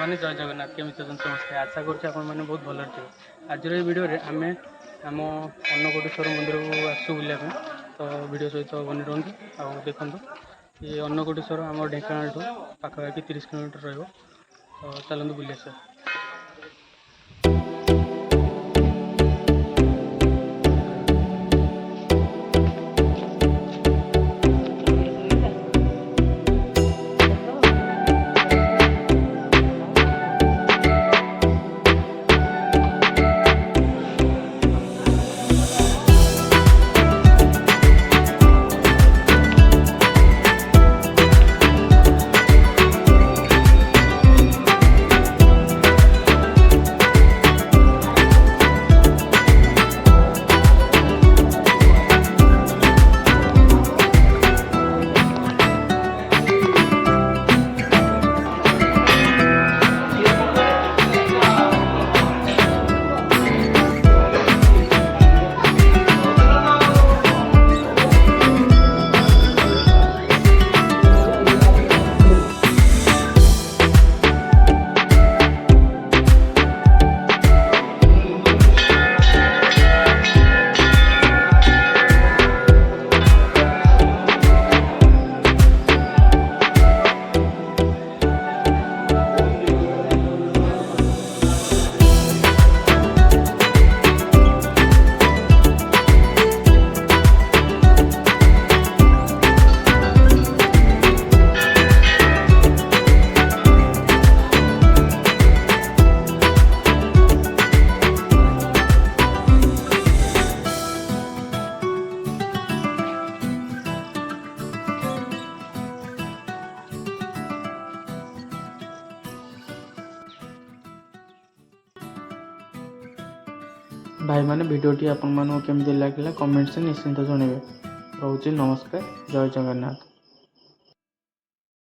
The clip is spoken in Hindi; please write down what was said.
मैंने जय जगन्नाथ केमी समस्ते आशा करें बहुत भल थे। आज भिडियो आम आम अन्नकोटेश्वर मंदिर को आसू बुलाया तो भिडियो सहित बनी रुहतु आ देखु ये अन्नकोटेश्वर आम ढेंकानाल ठू पाखापाखि 30 किलोमीटर रही तो चलते बुले आस। भाई मैंने भिडियोटी आपण मानक केमती लगे कमेंट्स निश्चिंत जनइबे। रोचे नमस्कार, जय जगन्नाथ।